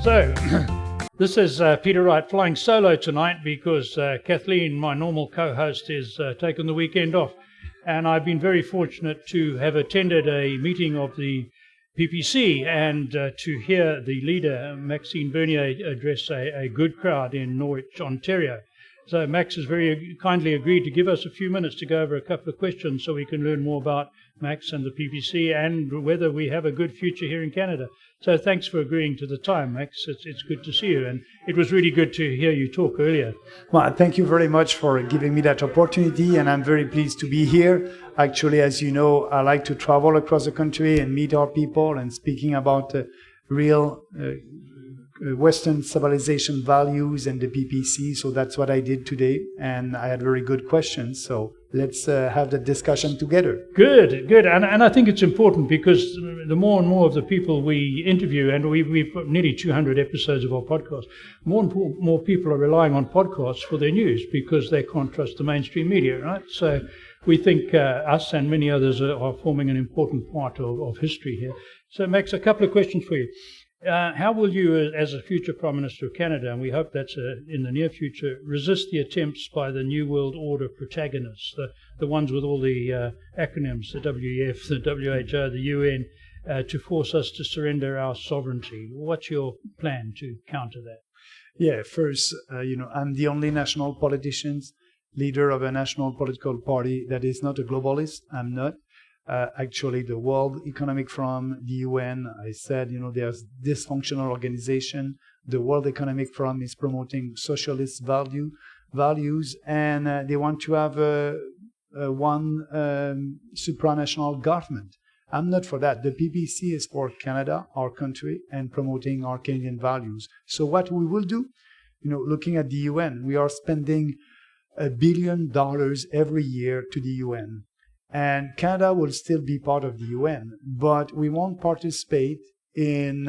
So, this is Peter Wright flying solo tonight because Kathleen, my normal co-host, is taking the weekend off. And I've been very fortunate to have attended a meeting of the PPC and to hear the leader, Maxine Bernier, address a good crowd in Norwich, Ontario. So Max has very kindly agreed to give us a few minutes to go over a couple of questions so we can learn more about Max and the PPC and whether we have a good future here in Canada. So thanks for agreeing to the time, Max. It's good to see you, and it was really good to hear you talk earlier. Well, thank you very much for giving me that opportunity, and I'm very pleased to be here. Actually, as you know, I like to travel across the country and meet our people and speaking about real Western civilization values and the PPC. So that's what I did today, and I had very good questions. So let's have the discussion together. Good. And I think it's important because the more and more of the people we interview, and we've got nearly 200 episodes of our podcast, more and more people are relying on podcasts for their news because they can't trust the mainstream media, right? So we think us and many others are forming an important part of history here. So Max, a couple of questions for you. How will you, as a future Prime Minister of Canada, and we hope that's in the near future, resist the attempts by the New World Order protagonists, the ones with all the acronyms, the WEF, the WHO, the UN, to force us to surrender our sovereignty? What's your plan to counter that? Yeah, first, I'm the only national politician, leader of a national political party that is not a globalist. I'm not. Actually, the World Economic Forum, the UN, I said, there's dysfunctional organization. The World Economic Forum is promoting socialist values, and they want to have one supranational government. I'm not for that. The PPC is for Canada, our country, and promoting our Canadian values. So what we will do, looking at the UN, we are spending $1 billion every year to the UN. And Canada will still be part of the UN, but we won't participate in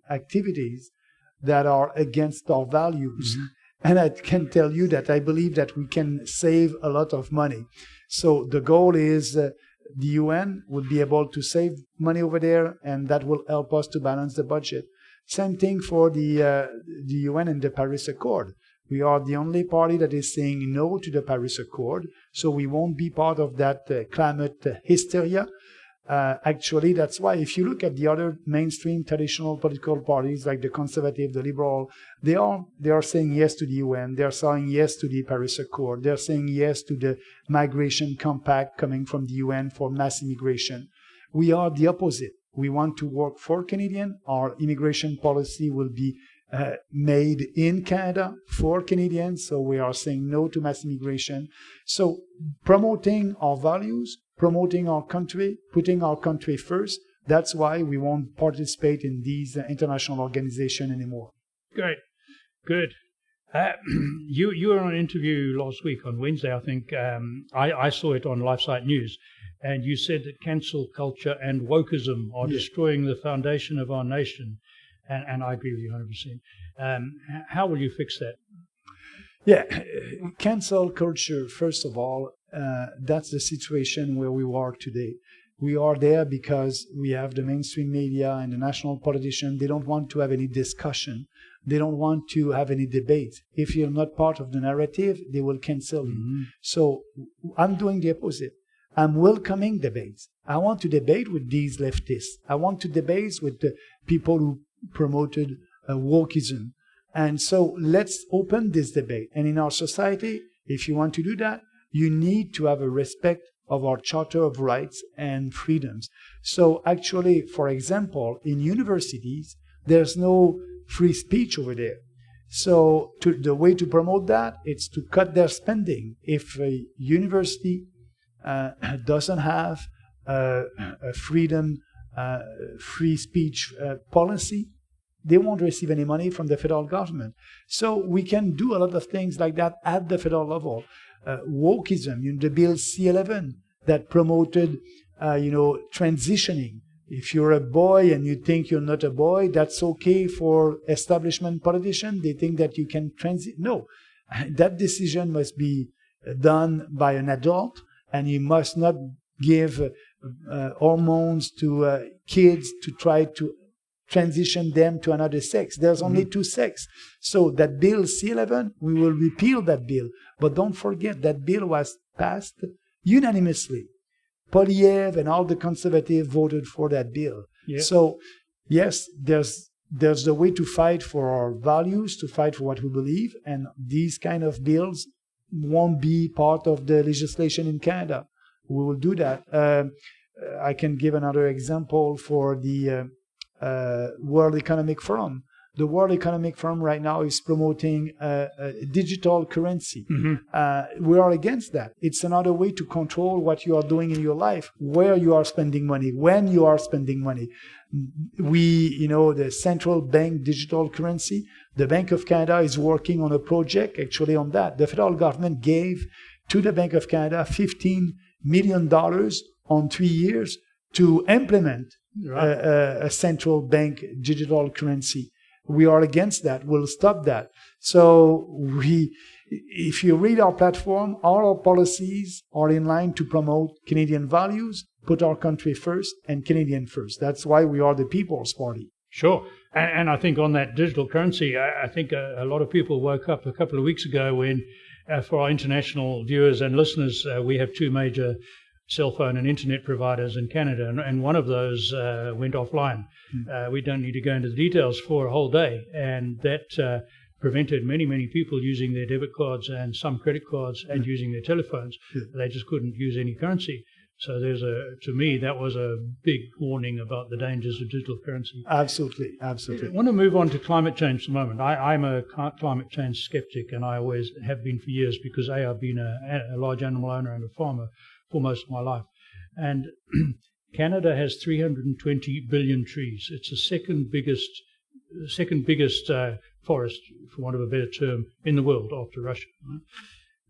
activities that are against our values. Mm-hmm. And I can tell you that I believe that we can save a lot of money. So the goal is the UN will be able to save money over there, and that will help us to balance the budget. Same thing for the UN and the Paris Accord. We are the only party that is saying no to the Paris Accord, so we won't be part of that climate hysteria. Actually, that's why if you look at the other mainstream traditional political parties like the Conservative, the Liberal, they are saying yes to the UN, they are saying yes to the Paris Accord, they are saying yes to the migration compact coming from the UN for mass immigration. We are the opposite. We want to work for Canadian. Our immigration policy will be made in Canada for Canadians, so we are saying no to mass immigration. So promoting our values, promoting our country, putting our country first, that's why we won't participate in these international organizations anymore. Great. Good. You were on an interview last week on Wednesday, I think. I saw it on LifeSite News, and you said that cancel culture and wokeism are destroying the foundation of our nation. And I agree with you 100%. How will you fix that? Yeah, cancel culture, first of all, that's the situation where we are today. We are there because we have the mainstream media and the national politicians. They don't want to have any discussion. They don't want to have any debate. If you're not part of the narrative, they will cancel you. Mm-hmm. So I'm doing the opposite. I'm welcoming debates. I want to debate with these leftists. I want to debate with the people who promoted wokeism. And so let's open this debate. And in our society, if you want to do that, you need to have a respect of our Charter of Rights and Freedoms. So actually, for example, in universities, there's no free speech over there. So the way to promote that is to cut their spending. If a university doesn't have a freedom, free speech policy, they won't receive any money from the federal government. So we can do a lot of things like that at the federal level. Wokeism, the Bill C-11 that promoted, transitioning. If you're a boy and you think you're not a boy, that's okay for establishment politicians. They think that you can transit. No, that decision must be done by an adult, and you must not give hormones to kids to try to transition them to another sex. There's only two sexes. So that bill C11, we will repeal that bill. But don't forget that bill was passed unanimously. Poilievre and all the conservatives voted for that bill. Yeah. So yes, there's the way to fight for our values, to fight for what we believe, and these kind of bills won't be part of the legislation in Canada. We will do that. I can give another example for the World Economic Forum. The World Economic Forum right now is promoting a digital currency. We are against that. It's another way to control what you are doing in your life, where you are spending money, when you are spending money. The central bank digital currency, the Bank of Canada is working on a project actually on that. The federal government gave to the Bank of Canada $15 million on 3 years to implement a central bank digital currency. We are against that. We'll stop that. So if you read our platform, all our policies are in line to promote Canadian values, put our country first and Canadian first. That's why we are the People's Party. Sure. And I think on that digital currency, I think a lot of people woke up a couple of weeks ago when, for our international viewers and listeners, we have two major cell phone and internet providers in Canada, and one of those went offline. We don't need to go into the details for a whole day, and that prevented many people using their debit cards and some credit cards and using their telephones. They just couldn't use any currency. So to me, that was a big warning about the dangers of digital currency. Absolutely. I want to move on to climate change for a moment. I'm a climate change skeptic, and I always have been for years because I've been a large animal owner and a farmer for most of my life. And Canada has 320 billion trees. It's the second biggest forest, for want of a better term, in the world after Russia. Right?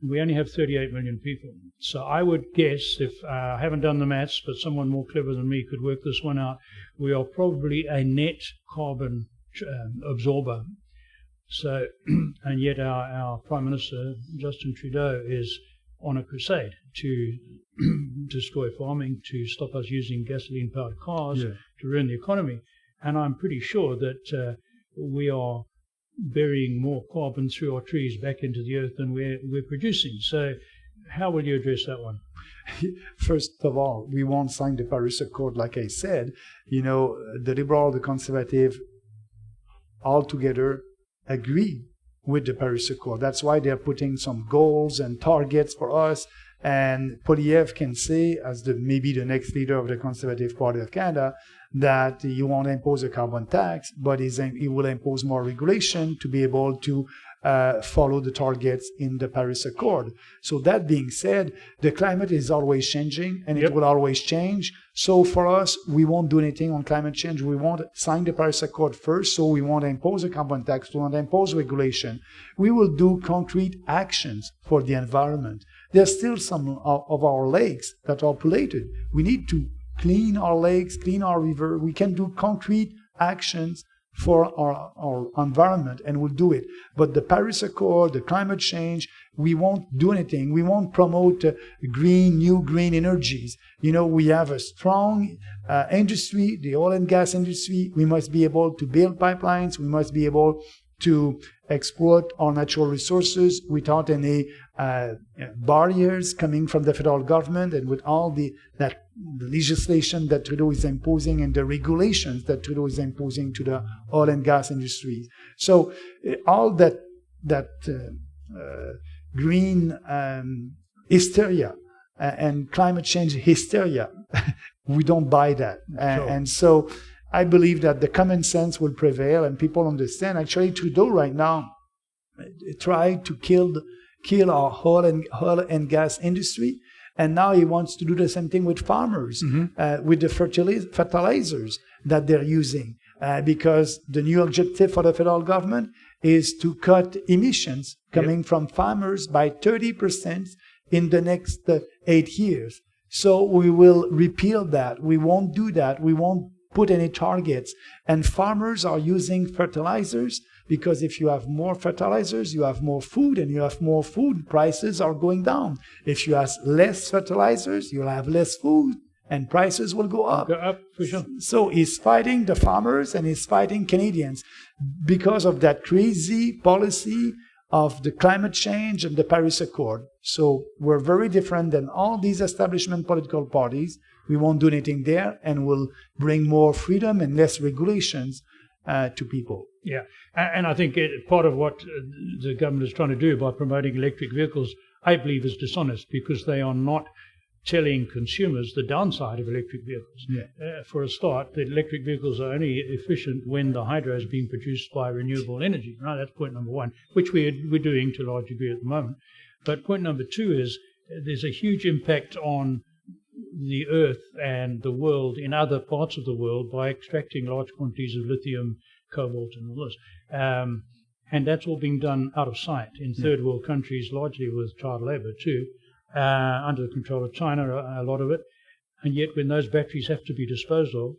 We only have 38 million people. So I would guess, if I haven't done the maths, but someone more clever than me could work this one out, we are probably a net carbon absorber. So, and yet our Prime Minister, Justin Trudeau, is on a crusade to destroy farming, to stop us using gasoline-powered cars, to ruin the economy. And I'm pretty sure that we are burying more carbon through our trees back into the earth than we're producing. So how will you address that one? First of all, we won't sign the Paris Accord, like I said. The Liberal, the Conservative, all together agree with the Paris Accord. That's why they're putting some goals and targets for us. And Poilievre can say, as maybe the next leader of the Conservative Party of Canada, that he won't impose a carbon tax, but he will impose more regulation to be able to follow the targets in the Paris Accord. So that being said, the climate is always changing, and it will always change. So for us, we won't do anything on climate change. We won't sign the Paris Accord first, so we won't impose a carbon tax, we won't impose regulation. We will do concrete actions for the environment. There's still some of our lakes that are polluted. We need to clean our lakes, clean our river. We can do concrete actions for our environment, and we'll do it. But the Paris Accord, the climate change, we won't do anything. We won't promote new green energies. We have a strong industry, the oil and gas industry. We must be able to build pipelines. We must be able to exploit our natural resources without any barriers coming from the federal government, and with all the legislation that Trudeau is imposing and the regulations that Trudeau is imposing to the oil and gas industries. So all that green hysteria and climate change hysteria, we don't buy that. And so I believe that the common sense will prevail and people understand. Actually, Trudeau right now tried to kill our oil and gas industry, and now he wants to do the same thing with farmers, with the fertilizers that they're using, because the new objective for the federal government is to cut emissions coming from farmers by 30% in the next 8 years. So we will repeal that. We won't do that. We won't put any targets. And farmers are using fertilizers because if you have more fertilizers, you have more food, and you have more food, prices are going down. If you have less fertilizers, you'll have less food, and prices will go up. Go up for sure. So he's fighting the farmers and he's fighting Canadians because of that crazy policy of the climate change and the Paris Accord. So we're very different than all these establishment political parties. We won't do anything there, and we'll bring more freedom and less regulations to people. Yeah, and I think part of what the government is trying to do by promoting electric vehicles, I believe, is dishonest, because they are not telling consumers the downside of electric vehicles. Yeah. For a start, the electric vehicles are only efficient when the hydro is being produced by renewable energy. Right, that's point number one, which we're doing to a large degree at the moment. But point number two is there's a huge impact on the earth and the world in other parts of the world by extracting large quantities of lithium, cobalt, and all this. And that's all being done out of sight in third world countries, largely with child labor too, under the control of China, a lot of it. And yet when those batteries have to be disposed of,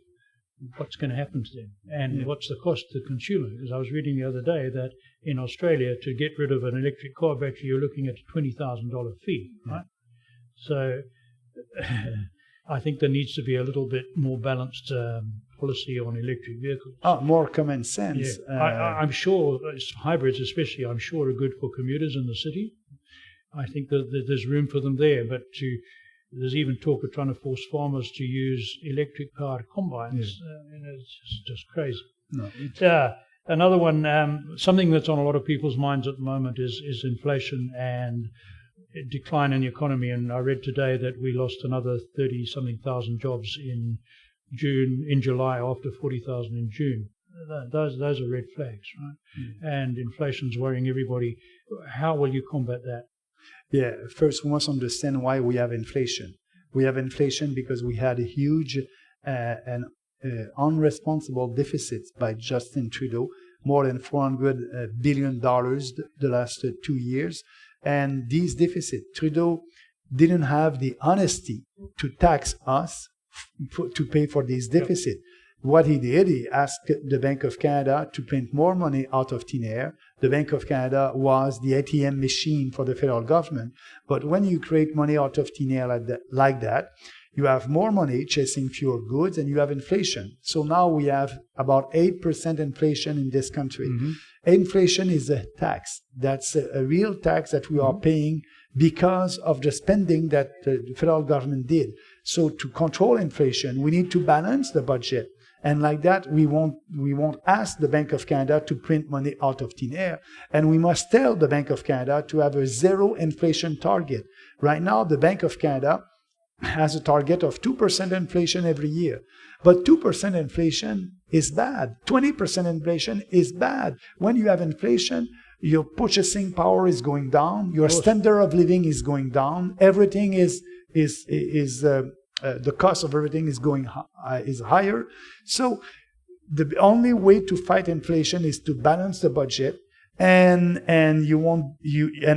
what's going to happen to them? And what's the cost to the consumer? Because I was reading the other day that in Australia, to get rid of an electric car battery, you're looking at a $20,000 fee, right? So I think there needs to be a little bit more balanced policy on electric vehicles. More common sense. Yeah. I'm sure hybrids especially, I'm sure, are good for commuters in the city. I think that there's room for them there, but there's even talk of trying to force farmers to use electric-powered combines. It's just crazy. No, another one, something that's on a lot of people's minds at the moment is inflation and decline in the economy. And I read today that we lost another 30-something thousand jobs in July after 40,000 in June. Those are red flags, right? And inflation's worrying everybody. How will you combat that? Yeah, first we must understand why we have inflation. We have inflation because we had a huge and unresponsible deficits by Justin Trudeau, more than $400 billion the last 2 years. And these deficits, Trudeau didn't have the honesty to tax us to pay for these deficits. What he did, he asked the Bank of Canada to print more money out of thin air. The Bank of Canada was the ATM machine for the federal government. But when you create money out of thin air like that, you have more money chasing fewer goods and you have inflation. So now we have about 8% inflation in this country. Mm-hmm. Inflation is a tax. That's a real tax that we are paying because of the spending that the federal government did. So to control inflation, we need to balance the budget. And like that, we won't ask the Bank of Canada to print money out of thin air. And we must tell the Bank of Canada to have a zero inflation target. Right now, the Bank of Canada has a target of 2% inflation every year. But 2% inflation is bad. 20% inflation is bad. When you have inflation, your purchasing power is going down. Your standard of living is going down. Everything the cost of everything is higher. So the only way to fight inflation is to balance the budget, and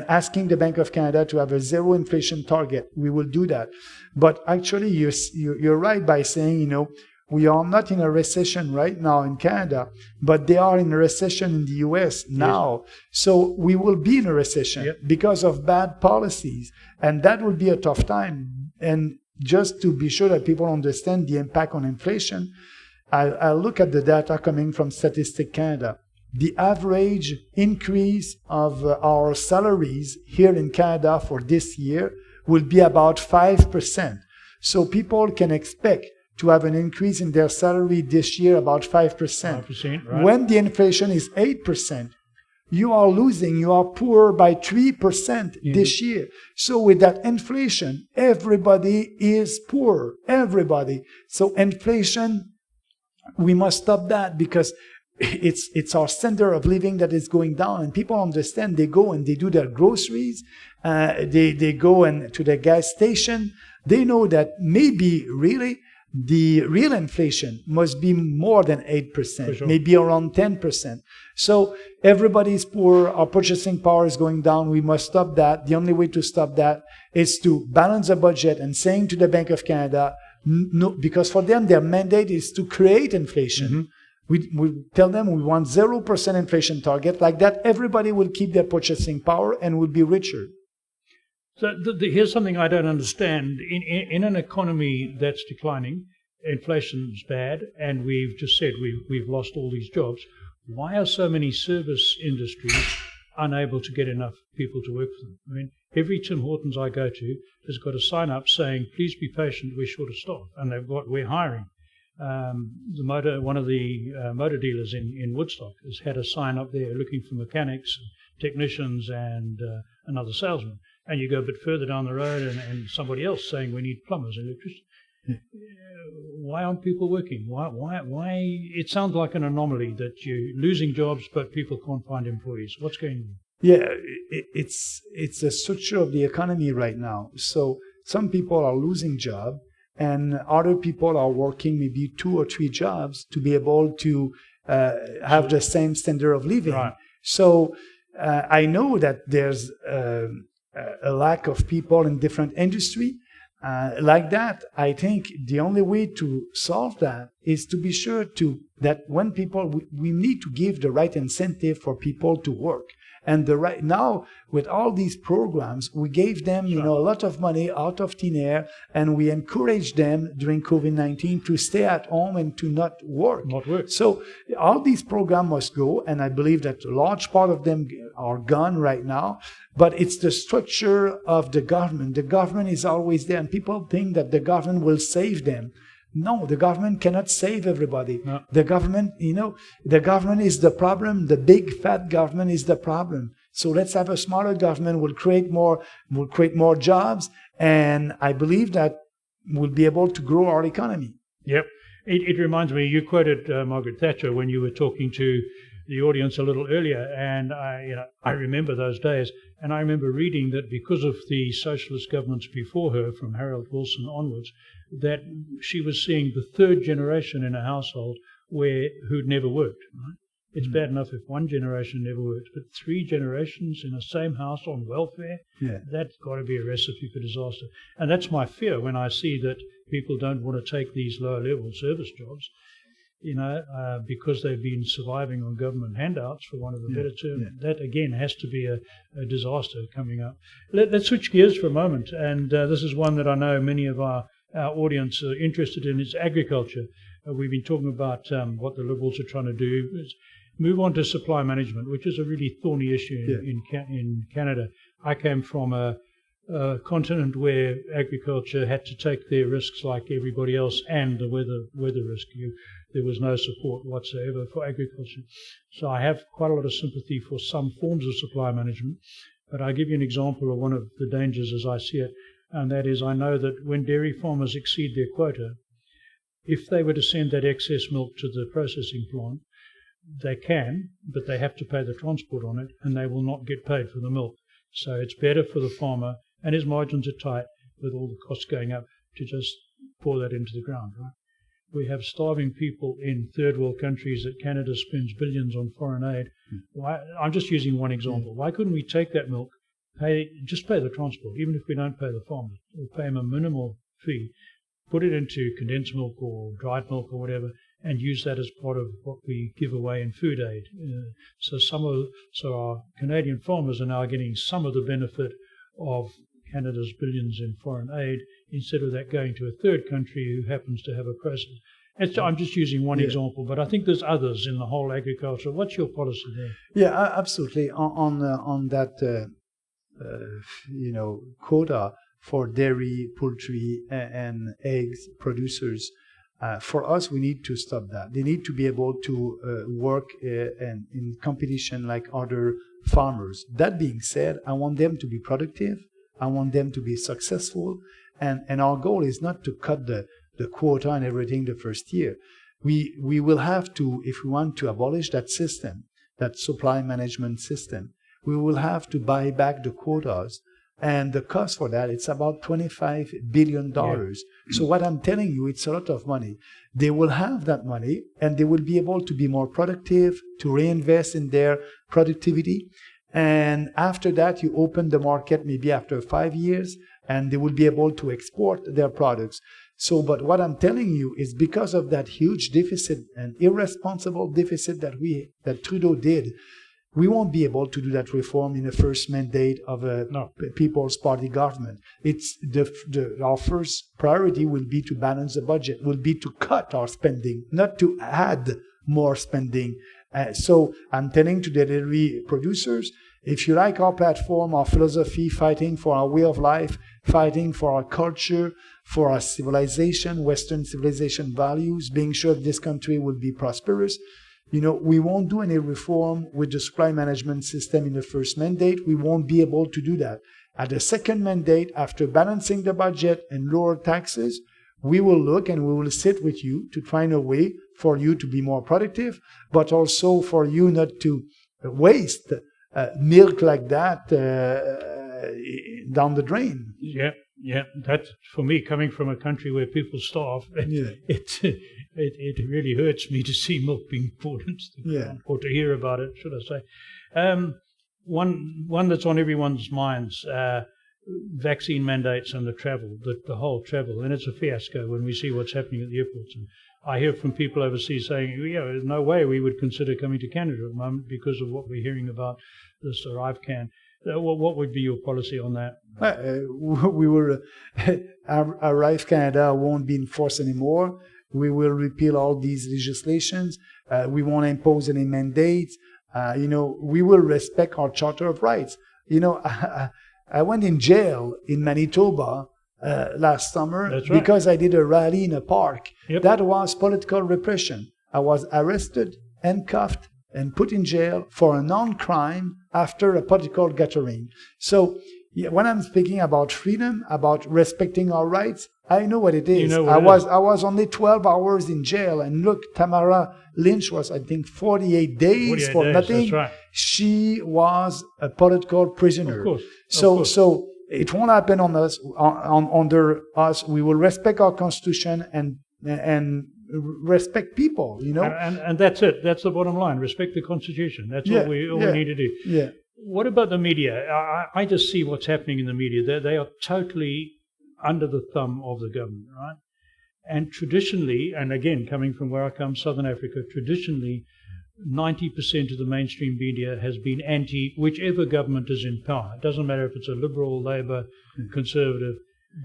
asking the Bank of Canada to have a zero inflation target. We will do that. But actually, you're right by saying, we are not in a recession right now in Canada, but they are in a recession in the US now. Yes. So we will be in a recession because of bad policies, and that will be a tough time. And just to be sure that people understand the impact on inflation, I'll look at the data coming from Statistics Canada. The average increase of our salaries here in Canada for this year will be about 5%. So people can expect to have an increase in their salary this year about 5%. 5%, right. When the inflation is 8%, you are losing, you are poor by 3% this year. So with that inflation, everybody is poor, everybody. So inflation, we must stop that because it's our standard of living that is going down. And people understand, they go and they do their groceries, they go to the gas station. They know that maybe really the real inflation must be more than 8%, sure. Maybe around 10%. So everybody is poor, our purchasing power is going down, we must stop that. The only way to stop that is to balance the budget and saying to the Bank of Canada, no, because for them, their mandate is to create inflation. Mm-hmm. We tell them we want 0% inflation target. Like that, everybody will keep their purchasing power and will be richer. So here's something I don't understand. In an economy that's declining, inflation's bad, and we've just said we've lost all these jobs. Why are so many service industries unable to get enough people to work for them? I mean, every Tim Hortons I go to has got a sign up saying, "Please be patient, we're short of staff," and we're hiring. One of the motor dealers in Woodstock has had a sign up there looking for mechanics, technicians, and another salesman. And you go a bit further down the road, and somebody else saying we need plumbers and electricians. Why aren't people working? Why? It sounds like an anomaly that you're losing jobs, but people can't find employees. What's going on? Yeah, it's a structure of the economy right now. So some people are losing job, and other people are working maybe 2 or 3 jobs to be able to have the same standard of living. Right. So I know that there's a lack of people in different industry. Like that, I think the only way to solve that is to be sure that when people, we need to give the right incentive for people to work. And now, with all these programs, we gave them, a lot of money out of thin air, and we encouraged them during COVID-19 to stay at home and to not work. So all these programs must go, and I believe that a large part of them are gone right now. But it's the structure of the government. The government is always there, and people think that the government will save them. No, the government cannot save everybody. No. The government, the government is the problem. The big fat government is the problem. So let's have a smaller government. We'll create more jobs, and I believe that we'll be able to grow our economy. Yep. It reminds me, you quoted Margaret Thatcher when you were talking to the audience a little earlier, and I remember those days, and I remember reading that because of the socialist governments before her, from Harold Wilson onwards, that she was seeing the third generation in a household who'd never worked. Right? It's bad enough if one generation never worked, but 3 generations in the same house on welfare, that's got to be a recipe for disaster. And that's my fear when I see that people don't want to take these lower-level service jobs, because they've been surviving on government handouts, for want of a better term. That, again, has to be a disaster coming up. Let's switch gears for a moment, and this is one that I know many of our audience are interested in. Is agriculture. We've been talking about what the Liberals are trying to do. Is move on to supply management, which is a really thorny issue in Canada. I came from a continent where agriculture had to take their risks like everybody else, and the weather risk. There was no support whatsoever for agriculture. So I have quite a lot of sympathy for some forms of supply management. But I'll give you an example of one of the dangers as I see it, and that is I know that when dairy farmers exceed their quota, if they were to send that excess milk to the processing plant, they can, but they have to pay the transport on it, and they will not get paid for the milk. So it's better for the farmer, and his margins are tight with all the costs going up, to just pour that into the ground, right? We have starving people in third world countries that Canada spends billions on foreign aid. Why? I'm just using one example. Why couldn't we take that milk, just pay the transport, even if we don't pay the farmers, or pay them a minimal fee, put it into condensed milk or dried milk or whatever, and use that as part of what we give away in food aid. So our Canadian farmers are now getting some of the benefit of Canada's billions in foreign aid, instead of that going to a third country who happens to have a process. I'm just using one example, but I think there's others in the whole agriculture. What's your policy there? Yeah, absolutely. On that, quota for dairy, poultry, and eggs producers, for us, we need to stop that. They need to be able to work in competition like other farmers. That being said, I want them to be productive. I want them to be successful. And our goal is not to cut the quota and everything the first year. We will have to, if we want to abolish that system, that supply management system, we will have to buy back the quotas. And the cost for that, it's about $25 billion. Yeah. So what I'm telling you, it's a lot of money. They will have that money, and they will be able to be more productive, to reinvest in their productivity. And after that, you open the market maybe after 5 years, and they will be able to export their products. So, but what I'm telling you is because of that huge deficit and irresponsible deficit that Trudeau did, We won't be able to do that reform in the first mandate of a People's Party government. It's our first priority will be to balance the budget, will be to cut our spending, not to add more spending. So I'm telling to the dairy producers, if you like our platform, our philosophy, fighting for our way of life, fighting for our culture, for our civilization, Western civilization values, being sure that this country will be prosperous, we won't do any reform with the supply management system in the first mandate. We won't be able to do that. At the second mandate, after balancing the budget and lower taxes, we will look and we will sit with you to find a way for you to be more productive, but also for you not to waste milk like that down the drain. Yeah. That, for me, coming from a country where people starve, it really hurts me to see milk being poured into the ground, or to hear about it, should I say. One that's on everyone's minds, vaccine mandates and the whole travel, and it's a fiasco when we see what's happening at the airports. And I hear from people overseas saying, there's no way we would consider coming to Canada at the moment because of what we're hearing about this ArriveCan. What would be your policy on that? Arrive Canada won't be enforced anymore. We will repeal all these legislations. We won't impose any mandates. We will respect our Charter of Rights. I went in jail in Manitoba last summer because I did a rally in a park. Yep. That was political repression. I was arrested, handcuffed, and put in jail for a non-crime after a political gathering. So when I'm speaking about freedom, about respecting our rights, I know what it is. I was only 12 hours in jail, and look, Tamara Lynch was, I think, 48 days for nothing. That's right. She was a political prisoner. Of course. So it won't happen on us, under us. We will respect our Constitution and respect people, And that's it. That's the bottom line. Respect the Constitution. That's all we need to do. Yeah. What about the media? I just see what's happening in the media. They are totally under the thumb of the government, right? And traditionally, and again, coming from where I come, Southern Africa, traditionally, 90% of the mainstream media has been anti whichever government is in power. It doesn't matter if it's a Liberal, Labour, Conservative.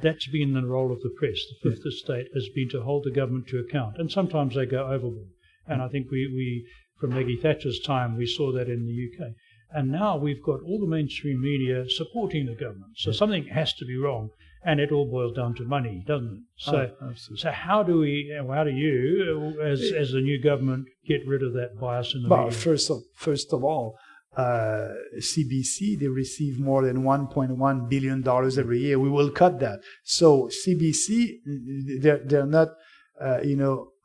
That's been the role of the press. The fifth estate has been to hold the government to account. And sometimes they go overboard. And I think we from Maggie Thatcher's time, we saw that in the UK. And now we've got all the mainstream media supporting the government. So something has to be wrong. And it all boils down to money, doesn't it? So how do you, as the new government, get rid of that bias in the media? First of all, CBC, they receive more than $1.1 billion every year. We will cut that. So CBC, they're not,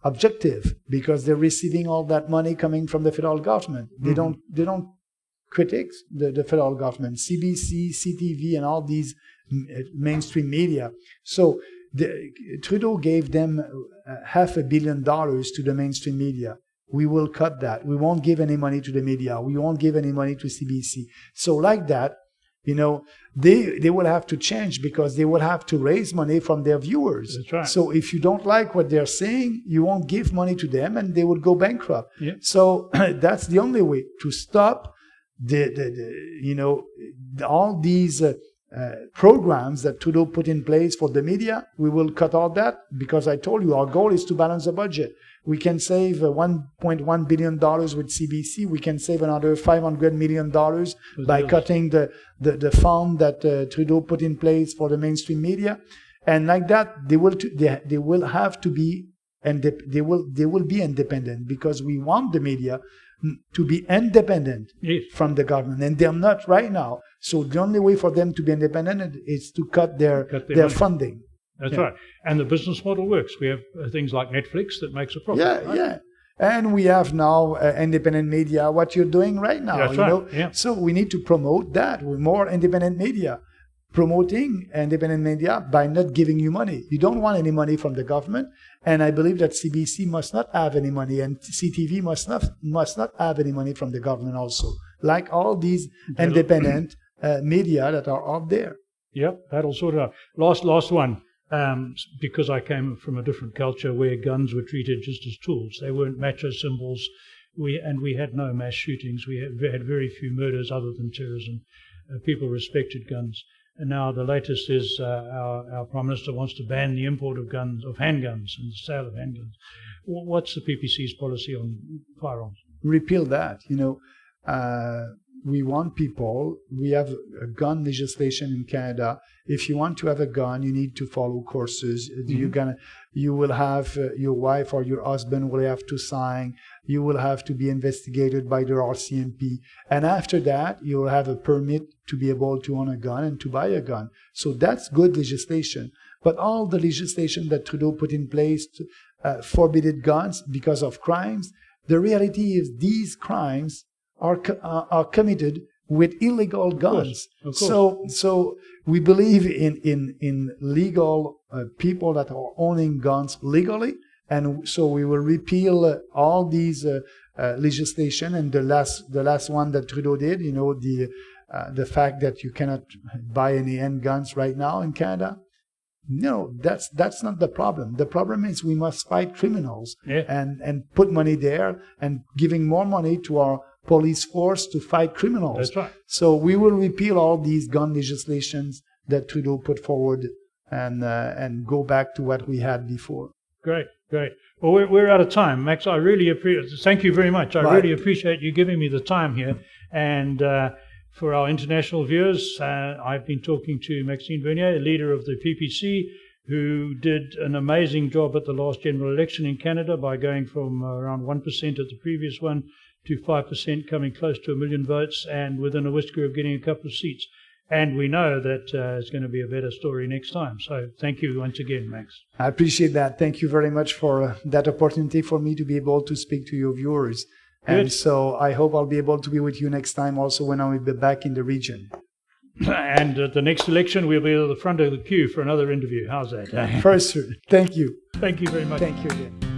objective because they're receiving all that money coming from the federal government. They don't critique the federal government. CBC, CTV, and all these mainstream media. So Trudeau gave them $500 million to the mainstream media. We will cut that. We won't give any money to the media. We won't give any money to CBC. So like that, they will have to change because they will have to raise money from their viewers. That's right. So if you don't like what they're saying, you won't give money to them and they will go bankrupt. Yeah. So that's the only way to stop all these programs that Trudeau put in place for the media. We will cut all that because I told you our goal is to balance the budget. We can save $1.1 billion with CBC. We can save another $500 million by cutting the fund that Trudeau put in place for the mainstream media. And like that, they will have to be, and they will be independent because we want the media to be independent from the government, and they're not right now. So the only way for them to be independent is to cut their funding. That's right. And the business model works. We have things like Netflix that makes a profit. Yeah. And we have now independent media, what you're doing right now. That's right. Yeah. So we need to promote that with more independent media. Promoting independent media by not giving you money. You don't want any money from the government. And I believe that CBC must not have any money and CTV must not have any money from the government also. Like all these independent media that are out there. Yep, that'll sort it out. Last one. Because I came from a different culture where guns were treated just as tools. They weren't macho symbols. we had no mass shootings. We had very few murders other than terrorism. People respected guns. And now the latest is our Prime Minister wants to ban the import of guns, of handguns, and the sale of handguns. What's the PPC's policy on firearms? Repeal that. We want people. We have a gun legislation in Canada. If you want to have a gun, you need to follow courses. Mm-hmm. You will have your wife or your husband will have to sign. You will have to be investigated by the RCMP, and after that, you will have a permit to be able to own a gun and to buy a gun. So that's good legislation. But all the legislation that Trudeau put in place forbidded guns because of crimes. The reality is these crimes are committed with illegal guns. Of course. So we believe in legal people that are owning guns legally, and so we will repeal all these legislation. And the last one that Trudeau did, the fact that you cannot buy any handguns right now in Canada. No, that's not the problem. The problem is we must fight criminals and put money there and giving more money to our police force to fight criminals. That's right. So we will repeal all these gun legislations that Trudeau put forward and go back to what we had before. Great. Well, we're out of time, Max. I really appreciate. Thank you very much. I really appreciate you giving me the time here. And for our international viewers, I've been talking to Maxine Bernier, leader of the PPC, who did an amazing job at the last general election in Canada by going from around 1% at the previous one to 5%, coming close to 1 million votes, and within a whisker of getting a couple of seats. And we know that it's going to be a better story next time. So thank you once again, Max. I appreciate that. Thank you very much for that opportunity for me to be able to speak to your viewers. Good. And so I hope I'll be able to be with you next time also when I will be back in the region. And at the next election, we'll be at the front of the queue for another interview. How's that? First, thank you. Thank you very much. Thank you again.